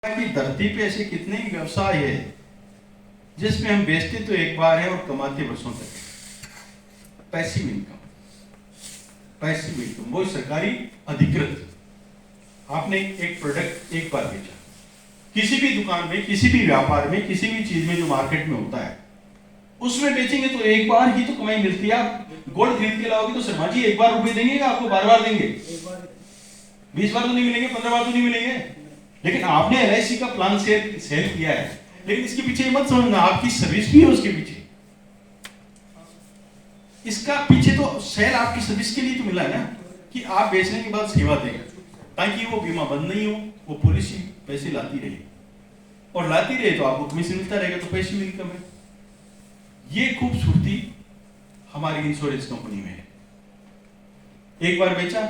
कि धरती पे ऐसे कितने ही व्यवसाय है जिसमें हम बेचते तो एक बार है और कमाते वर्षों तक। पैसिव इनकम, पैसिव इनकम वो सरकारी अधिकृत। आपने एक प्रोडक्ट एक बार बेचा, किसी भी दुकान में, किसी भी व्यापार में, किसी भी चीज में जो मार्केट में होता है उसमें बेचेंगे तो एक बार ही तो कमाई मिलती है। आप गोल्ड खरीद के लाओगे तो शर्मा जी एक बार रुपए देंगे या आपको बार बार देंगे? 20 बार तो नहीं मिलेंगे, 15 बार तो नहीं मिलेंगे। लेकिन आपने LIC का प्लान सेल किया है, लेकिन इसके पीछे मत समझना आपकी सर्विस भी है उसके पीछे। इसका पीछे तो सेल आपकी सर्विस के लिए तो मिला है ना, कि आप बेचने के बाद सेवा दें, ताकि वो बीमा बंद नहीं हो, वो पॉलिसी पैसे लाती रहे, और लाती रहे तो आपको कमीशन मिलता रहेगा, तो पैसिव इनकम है। ये खूबसूरती हमारी इंश्योरेंस कंपनी में है। एक बार बेचा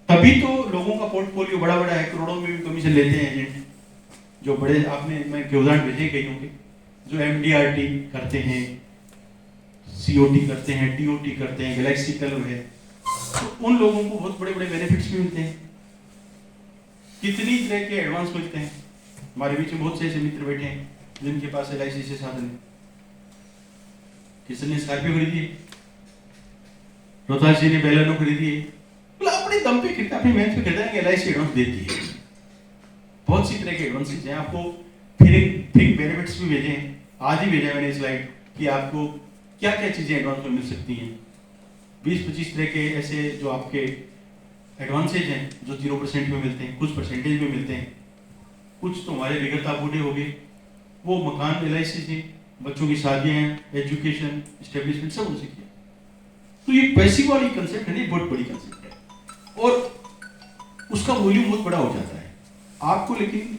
तभी तो लोगों का पोर्टफोलियो बड़ा बड़ा है, करोड़ों में भी कमीशन लेते हैं एजेंट। जो बड़े आपने मैं उदाहरण भेजे कई होंगे, जो MDRT करते हैं, COT करते हैं, TOT करते हैं, गैलेक्सी कलर है, तो उन लोगों को बहुत बड़े बड़े बेनिफिट्स भी मिलते हैं, कितनी तरह के एडवांस मिलते हैं। हमारे बीच में बहुत से ऐसे मित्र बैठे हैं जिनके पास LIC से साधन है। किसी ने स्कॉर्पियो खरीदी, रोहतास जी ने बेलेनो खरीदी, अपने दम पे खरीदा, अपनी मेहनत पे खरीदा है, LIC एडवांस देती है। बहुत सी तरह के एडवांसेज हैं। आपको फिर बेनिफिट्स भी भेजे हैं, आज ही भेजा मैंने स्लाइड कि आपको क्या क्या चीजें एडवांस में मिल सकती हैं। 20-25 तरह के ऐसे जो आपके एडवांसेज हैं जो 0% में मिलते हैं, कुछ परसेंटेज में मिलते हैं, कुछ तो हमारे विगत बूढ़े हो गए, वो मकान LIC से, बच्चों की शादियां, एजुकेशन, एस्टेब्लिशमेंट सब उनसे किया। तो ये पैसिव वाली कंसेप्ट है नहीं, बहुत बड़ी कंसेप्ट है और उसका वॉल्यूम बहुत बड़ा हो जाता है आपको। लेकिन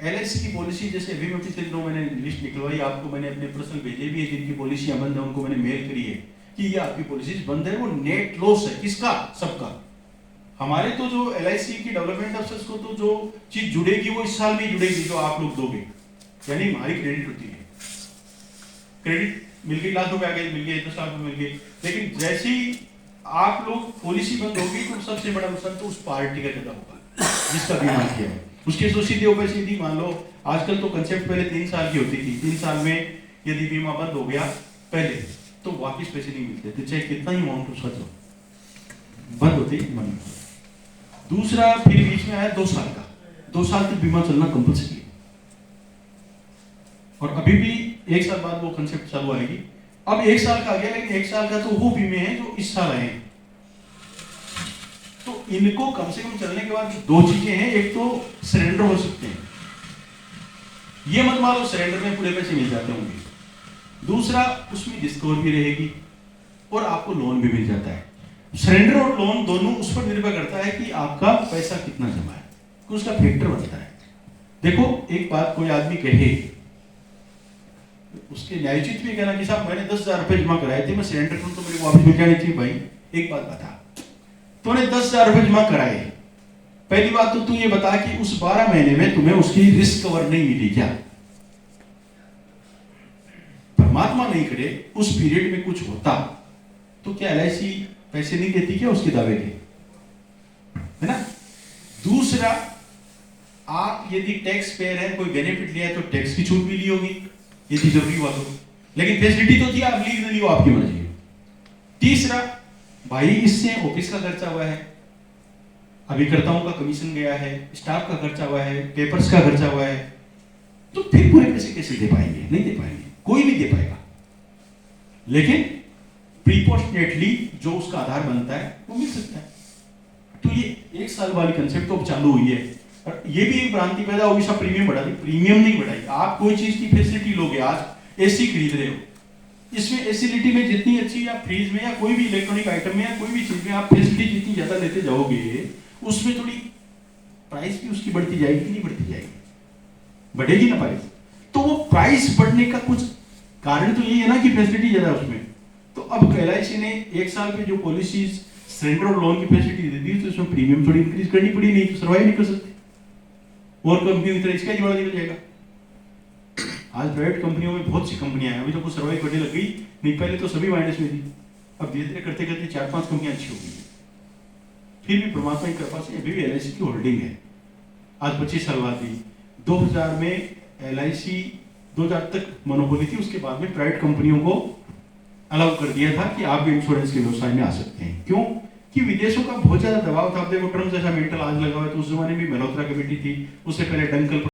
LIC की पॉलिसी, जैसे अभी मैं पिछले दिनों मैंने लिस्ट निकलवाई, आपको मैंने अपने पर्सनल भेजे भी है, जिनकी पॉलिसियां बंद है उनको मैंने मेल करी है कि ये आपकी पॉलिसी बंद है। वो नेट लॉस है किसका? सबका। हमारे तो जो LIC की डेवलपमेंट अफसर्स को तो जो चीज जुड़ेगी वो इस साल में जुड़ेगी जो आप लोग दोगे, यानी हमारी क्रेडिट होती है। क्रेडिट मिल गई, लाख रुपए आ गए, मिल गए 10 लाख रुपए मिल गए, लेकिन जैसे ही आप लोग पॉलिसी बंद होगी तो सबसे बड़ा नुकसान तो उस पार्टी का ज्यादा होगा जिसका बीमा किया है, उसके तो सीधे ऊपर सीधी। मान लो आजकल तो कंसेप्ट पहले 3 साल की होती थी, 3 साल में यदि बीमा बंद हो गया पहले तो वापिस पैसे नहीं मिलते थे, चाहे कितना ही अमाउंट उसका जो बंद होते ही बंद। दूसरा फिर बीच में आया 2 साल का, 2 साल तक बीमा चलना कंपल्सरी है, और अभी भी 1 साल बाद वो कंसेप्ट चालू आएगी। अब 1 साल का आ गया, लेकिन 1 साल का तो वो बीमे हैं जो इस साल आए हैं, तो इनको कम से कम चलने के बाद 2 चीजें हैं। एक तो सरेंडर हो सकते हैं, ये मत मानो सरेंडर में पूरे पैसे मिल जाते होंगे। दूसरा उसमें डिस्कवर भी रहेगी और आपको लोन भी मिल जाता है। सरेंडर और लोन दोनों उस पर निर्भर करता है कि आपका पैसा कितना जमा है, उसका फैक्टर बनता है। देखो एक बात कोई आदमी कहे, उसके न्यायोचित में कहना कि साहब मैंने 10,000 रुपए जमा कराए थे, मैं सरेंडर करूं तो मेरे को वापस मिल जानी चाहिए। भाई एक बात बता, तूने 10,000 रुपए जमा कराए, पहली बात तो तू ये बता कि उस 12 महीने में तुम्हें उसकी रिस्क कवर नहीं मिली क्या? परमात्मा नहीं करे उस पीरियड में कुछ होता तो क्या LIC पैसे नहीं देती क्या उसके दावे के, है ना? दूसरा, आप यदि टैक्स पेयर है, कोई बेनिफिट लिया है तो टैक्स की छूट भी ली होगी यदि जरूरी हुआ तो, लेकिन फैसिलिटी तो थी, आप ली नहीं ली वो आपकी मर्जी है। तीसरा, भाई इससे ऑफिस का खर्चा हुआ है, अभिकर्ताओं का कमीशन गया है, स्टाफ का खर्चा हुआ है, पेपर्स का खर्चा हुआ है, तो फिर पूरे पैसे कैसे दे पाएंगे? नहीं दे पाएंगे, कोई नहीं दे पाएगा। लेकिन प्रीपोर्शनेटली जो उसका आधार बनता है वो मिल सकता है। तो ये 1 साल वाली कंसेप्ट तो अब चालू हुई है, और ये भी एक भ्रांति पैदा होगी सब प्रीमियम बढ़ा दी। प्रीमियम नहीं बढ़ाई, आप कोई चीज की फैसिलिटी लोगे, आज AC खरीद रहे हो, इसमें एसिलिटी में जितनी अच्छी, या फ्रिज में या कोई भी इलेक्ट्रॉनिक आइटम में या कोई भी चीज में आप फैसिलिटी जितनी ज्यादा लेते जाओगे, उसमें थोड़ी प्राइस भी उसकी बढ़ती जाएगी कि नहीं बढ़ती जाएगी? बढ़ेगी ना प्राइस। तो वो प्राइस बढ़ने का कुछ कारण तो यही है ना कि फैसिलिटी ज्यादा है उसमें। तो अब LIC ने 1 साल पे जो पॉलिसीज सरेंडर और लोन की फैसिलिटी दे दी, तो इसमें प्रीमियम थोड़ी इंक्रीज करनी पड़ी, नहीं तो सर्वाइव नहीं कर सकते। और कंपनियों की तरह इसका जुड़ा निकल जाएगा। आज प्राइवेट कंपनियों में बहुत सी कंपनियां हैं, अभी तो कुछ सर्वाइव करने लग गई, नहीं पहले तो सभी माइनस में थी, अब धीरे धीरे करते करते 4-5 कंपनियां अच्छी हो गई। फिर भी परमात्मा की कृपा से अभी भी LIC की होल्डिंग है। आज 25 साल बाद भी 2000 में LIC 2000 तक मोनोपोली थी, उसके बाद में प्राइवेट कंपनियों को अलाउ कर दिया था कि आप भी इंश्योरेंस के व्यवसाय में आ सकते हैं। क्यों? कि विदेशों का बहुत ज्यादा दबाव था। आप देखो ट्रम्प जैसा मेंटल आज लगा हुआ है, तो उस जमाने में मल्होत्रा कमेटी थी, उससे पहले डंकल